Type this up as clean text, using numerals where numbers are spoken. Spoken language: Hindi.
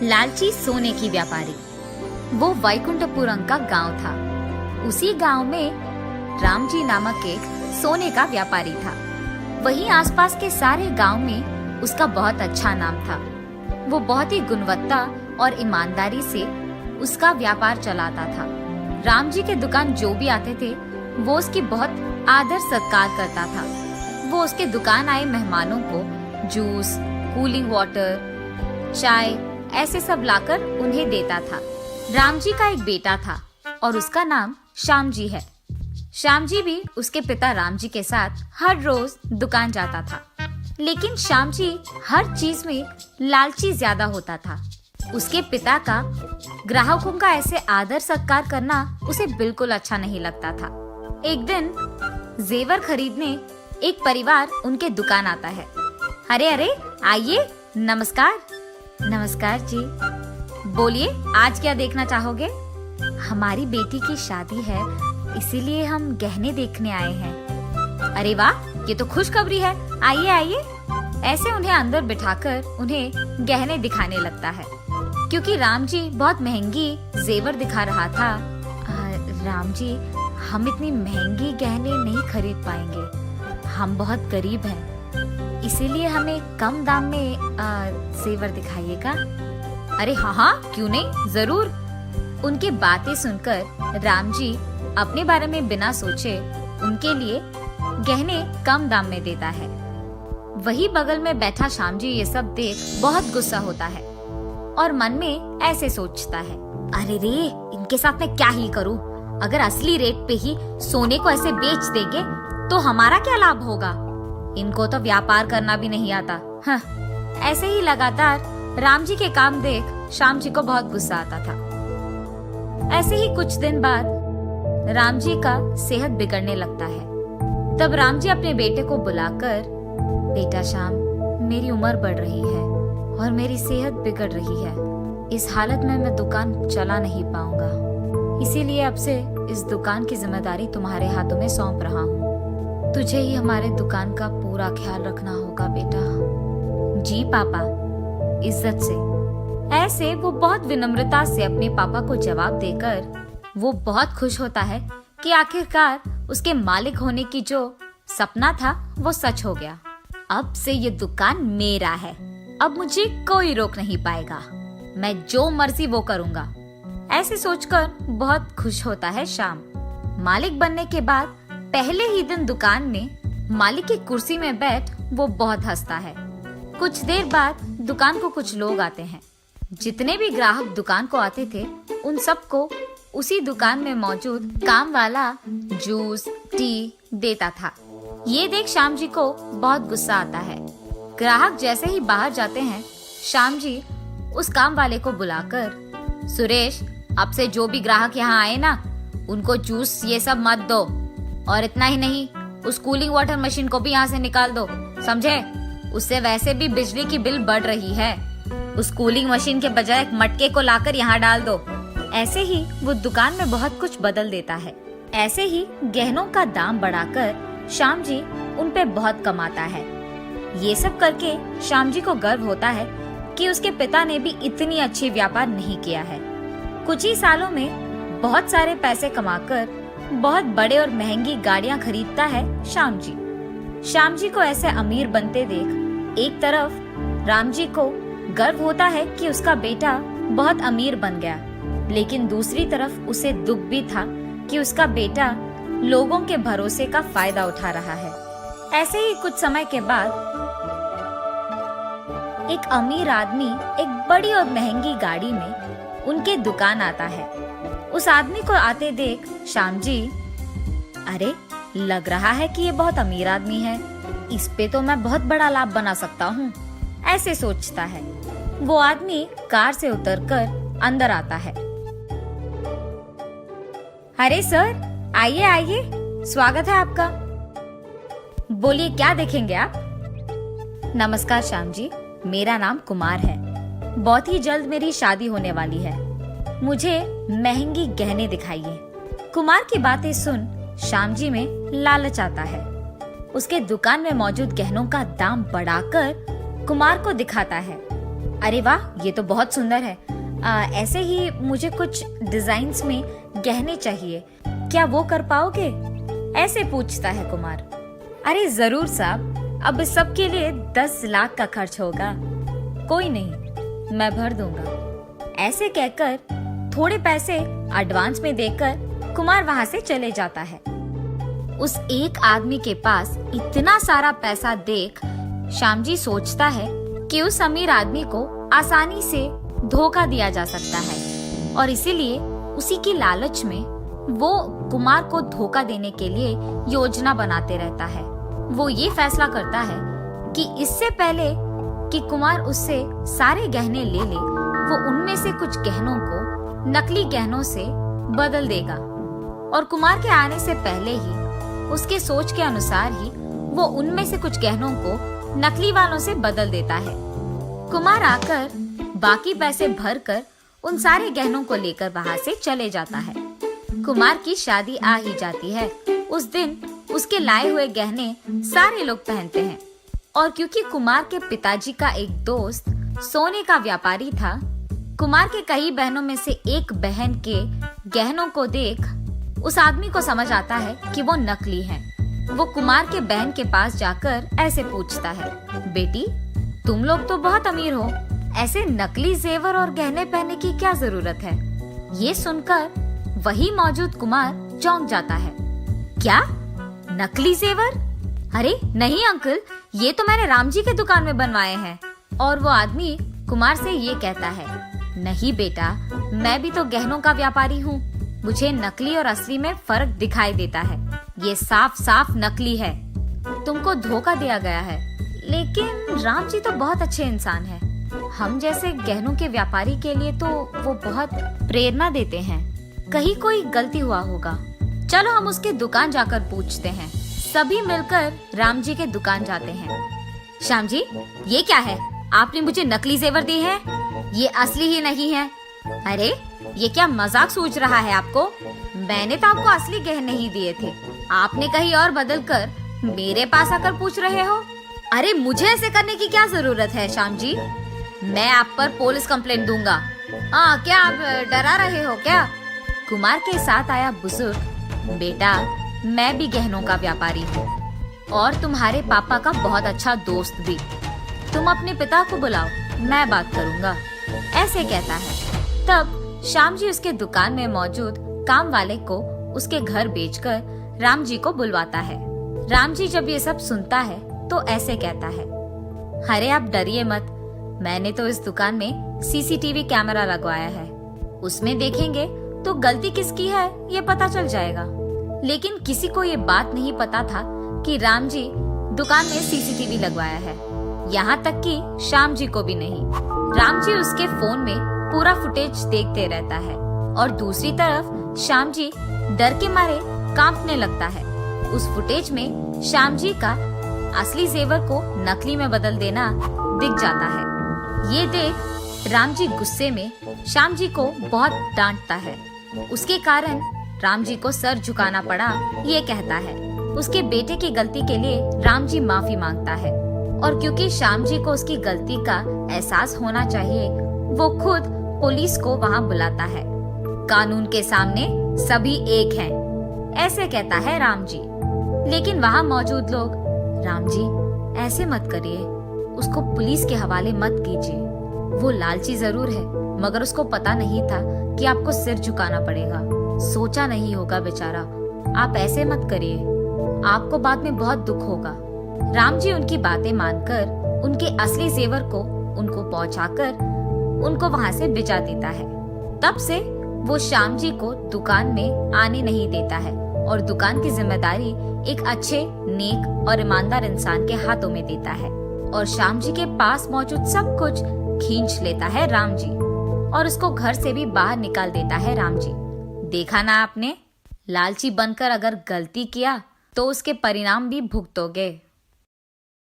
लालची सोने की व्यापारी। वो वैकुंठपुरम का गांव था। उसी गांव में रामजी नामक एक सोने का व्यापारी था। वहीं आसपास के सारे गांव में उसका बहुत अच्छा नाम था। वो बहुत ही गुणवत्ता और ईमानदारी से उसका व्यापार चलाता था। रामजी के दुकान जो भी आते थे वो उसकी बहुत आदर सत्कार करता था। वो उसके दुकान आए मेहमानों को जूस, कूलिंग वाटर, चाय ऐसे सब लाकर उन्हें देता था। रामजी का एक बेटा था और उसका नाम श्यामजी है। श्यामजी भी उसके पिता रामजी के साथ हर रोज दुकान जाता था। लेकिन श्यामजी हर चीज में लालची ज्यादा होता था। उसके पिता का ग्राहकों का ऐसे आदर सत्कार करना उसे बिल्कुल अच्छा नहीं लगता था। एक दिन जेवर खरीदने एक परिवार उनके दुकान आता है। अरे अरे आइए, नमस्कार। नमस्कार जी। बोलिए, आज क्या देखना चाहोगे? हमारी बेटी की शादी है, इसीलिए हम गहने देखने आए हैं। अरे वाह, ये तो खुशखबरी है। आइए आइए। ऐसे उन्हें अंदर बिठाकर उन्हें गहने दिखाने लगता है। क्योंकि रामजी बहुत महंगी जेवर दिखा रहा था। राम जी, हम इतनी महंगी गहने नहीं खरीद पाएंगे। हम बहुत गरीब हैं, इसीलिए हमें कम दाम में जेवर दिखाइएगा। अरे हाँ, क्यों नहीं, जरूर। उनकी बातें सुनकर रामजी अपने बारे में बिना सोचे उनके लिए गहने कम दाम में देता है। वही बगल में बैठा श्यामजी ये सब देख बहुत गुस्सा होता है और मन में ऐसे सोचता है, अरे रे, इनके साथ मैं क्या ही करूं? अगर असली रेट पे ही सोने को ऐसे बेच देंगे तो हमारा क्या लाभ होगा? इनको तो व्यापार करना भी नहीं आता। हाँ। ऐसे ही लगातार रामजी के काम देख श्यामजी को बहुत गुस्सा आता था। ऐसे ही कुछ दिन बाद रामजी का सेहत बिगड़ने लगता है। तब रामजी अपने बेटे को बुलाकर, बेटा श्याम, मेरी उम्र बढ़ रही है और मेरी सेहत बिगड़ रही है। इस हालत में मैं दुकान चला नहीं पाऊंगा, इसीलिए अब से इस दुकान की जिम्मेदारी तुम्हारे हाथों में सौंप रहा हूँ। तुझे ही हमारे दुकान का पूरा ख्याल रखना होगा बेटा। जी पापा, इज्जत से। ऐसे वो बहुत विनम्रता से अपने पापा को जवाब देकर वो बहुत खुश होता है कि आखिरकार उसके मालिक होने की जो सपना था वो सच हो गया। अब से ये दुकान मेरा है, अब मुझे कोई रोक नहीं पाएगा। मैं जो मर्जी वो करूँगा। ऐसे सोचकर बहुत खुश होता है श्याम। मालिक बनने के बाद पहले ही दिन दुकान में मालिक की कुर्सी में बैठ वो बहुत हंसता है। कुछ देर बाद दुकान को कुछ लोग आते हैं। जितने भी ग्राहक दुकान को आते थे उन सबको उसी दुकान में मौजूद काम वाला जूस, टी देता था। ये देख श्याम जी को बहुत गुस्सा आता है। ग्राहक जैसे ही बाहर जाते हैं, श्याम जी उस काम वाले को बुलाकर, सुरेश, अब से जो भी ग्राहक यहाँ आए ना, उनको जूस ये सब मत दो, और इतना ही नहीं, उस कूलिंग वाटर मशीन को भी यहाँ से निकाल दो, समझे? उससे वैसे भी बिजली की बिल बढ़ रही है। उस कूलिंग मशीन के बजाय एक मटके को लाकर यहाँ डाल दो। ऐसे ही वो दुकान में बहुत कुछ बदल देता है। ऐसे ही गहनों का दाम बढ़ाकर श्याम जी उन पे बहुत कमाता है। ये सब करके श्याम जी को गर्व होता है कि उसके पिता ने भी इतनी अच्छी व्यापार नहीं किया है। कुछ ही सालों में बहुत सारे पैसे कमाकर बहुत बड़े और महंगी गाड़ियां खरीदता है श्याम जी। श्याम जी को ऐसे अमीर बनते देख एक तरफ राम जी को गर्व होता है कि उसका बेटा बहुत अमीर बन गया, लेकिन दूसरी तरफ उसे दुख भी था कि उसका बेटा लोगों के भरोसे का फायदा उठा रहा है। ऐसे ही कुछ समय के बाद एक अमीर आदमी एक बड़ी और महंगी गाड़ी में उनके दुकान आता है। उस आदमी को आते देख श्याम जी, अरे, लग रहा है कि ये बहुत अमीर आदमी है, इस पे तो मैं बहुत बड़ा लाभ बना सकता हूँ, ऐसे सोचता है। वो आदमी कार से उतरकर अंदर आता है। अरे सर, आइए आइए, स्वागत है आपका। बोलिए, क्या देखेंगे आप? नमस्कार श्याम जी, मेरा नाम कुमार है। बहुत ही जल्द मेरी शादी होने वाली है, मुझे महंगी गहने दिखाइए। कुमार की बातें सुन श्याम जी में लालच आता है। उसके दुकान में मौजूद गहनों का दाम बढ़ाकर कुमार को दिखाता है। अरे वाह, ये तो बहुत सुंदर है। ऐसे ही मुझे कुछ डिजाइन्स में गहने चाहिए, क्या वो कर पाओगे? ऐसे पूछता है कुमार। अरे जरूर साहब, अब इस सब के लिए 10 लाख का खर्च होगा। कोई नहीं, मैं भर दूंगा। ऐसे कहकर थोड़े पैसे एडवांस में देकर कुमार वहां से चले जाता है। उस एक आदमी के पास इतना सारा पैसा देख श्यामजी सोचता है कि उस अमीर आदमी को आसानी से धोखा दिया जा सकता है और इसीलिए उसी की लालच में वो कुमार को धोखा देने के लिए योजना बनाते रहता है। वो ये फैसला करता है कि इससे पहले कि कुमार उससे सारे गहने ले ले, वो उनमें से कुछ गहनों को नकली गहनों से बदल देगा और कुमार के आने से पहले ही उसके सोच के अनुसार ही वो उनमें से कुछ गहनों को नकली वालों से बदल देता है। कुमार आकर बाकी पैसे भरकर उन सारे गहनों को लेकर वहां से चले जाता है। कुमार की शादी आ ही जाती है। उस दिन उसके लाए हुए गहने सारे लोग पहनते हैं और क्योंकि कुमार के पिताजी का एक दोस्त सोने का व्यापारी था, कुमार के कई बहनों में से एक बहन के गहनों को देख उस आदमी को समझ आता है कि वो नकली हैं। वो कुमार के बहन के पास जाकर ऐसे पूछता है, बेटी तुम लोग तो बहुत अमीर हो, ऐसे नकली जेवर और गहने पहनने की क्या जरूरत है? ये सुनकर वही मौजूद कुमार चौंक जाता है। क्या नकली जेवर? अरे नहीं अंकल, ये तो मैंने राम जी के दुकान में बनवाए हैं। और वो आदमी कुमार से ये कहता है, नहीं बेटा, मैं भी तो गहनों का व्यापारी हूँ, मुझे नकली और असली में फर्क दिखाई देता है। ये साफ साफ नकली है, तुमको धोखा दिया गया है। लेकिन राम जी तो बहुत अच्छे इंसान हैं। हम जैसे गहनों के व्यापारी के लिए तो वो बहुत प्रेरणा देते हैं। कहीं कोई गलती हुआ होगा, चलो हम उसके दुकान जाकर पूछते हैं। सभी मिलकर राम जी के दुकान जाते हैं। श्याम जी, ये क्या है? आपने मुझे नकली जेवर दी है, ये असली ही नहीं है। अरे ये क्या मजाक सूझ रहा है आपको? मैंने तो आपको असली गहने ही दिए थे, आपने कहीं और बदल कर मेरे पास आकर पूछ रहे हो। अरे मुझे ऐसे करने की क्या जरूरत है श्याम जी? मैं आप पर पुलिस कंप्लेंट दूंगा। क्या आप डरा रहे हो क्या? कुमार के साथ आया बुजुर्ग, बेटा मैं भी गहनों का व्यापारी हूँ और तुम्हारे पापा का बहुत अच्छा दोस्त भी। तुम अपने पिता को बुलाओ, मैं बात करूँगा, ऐसे कहता है। तब श्याम जी उसके दुकान में मौजूद काम वाले को उसके घर बेचकर राम जी को बुलवाता है। राम जी जब ये सब सुनता है तो ऐसे कहता है, अरे आप डरिए मत, मैंने तो इस दुकान में सीसीटीवी कैमरा लगवाया है, उसमें देखेंगे तो गलती किसकी है ये पता चल जाएगा। लेकिन किसी को ये बात नहीं पता था कि राम जी दुकान में सीसीटीवी लगवाया है, यहाँ तक कि श्याम जी को भी नहीं। राम जी उसके फोन में पूरा फुटेज देखते रहता है और दूसरी तरफ श्याम जी डर के मारे कांपने लगता है। उस फुटेज में श्याम जी का असली जेवर को नकली में बदल देना दिख जाता है। ये देख राम जी गुस्से में श्याम जी को बहुत डांटता है। उसके कारण राम जी को सर झुकाना पड़ा। ये कहता है उसके बेटे की गलती के लिए राम जी माफी मांगता है और क्योंकि श्याम जी को उसकी गलती का एहसास होना चाहिए, वो खुद पुलिस को वहाँ बुलाता है। कानून के सामने सभी एक हैं, ऐसे कहता है राम जी। लेकिन वहाँ मौजूद लोग, राम जी ऐसे मत करिए, उसको पुलिस के हवाले मत कीजिए, वो लालची जरूर है मगर उसको पता नहीं था कि आपको सिर झुकाना पड़ेगा, सोचा नहीं होगा बेचारा, आप ऐसे मत करिए, आपको बाद में बहुत दुख होगा। राम जी उनकी बातें मानकर उनके असली जेवर को उनको पहुंचाकर उनको वहां से भिजा देता है। तब से वो श्याम जी को दुकान में आने नहीं देता है और दुकान की जिम्मेदारी एक अच्छे, नेक और ईमानदार इंसान के हाथों में देता है और श्याम जी के पास मौजूद सब कुछ खींच लेता है राम जी और उसको घर से भी बाहर निकाल देता है राम जी। देखा ना आपने, लालची बनकर अगर गलती किया तो उसके परिणाम भी भुगतोगे।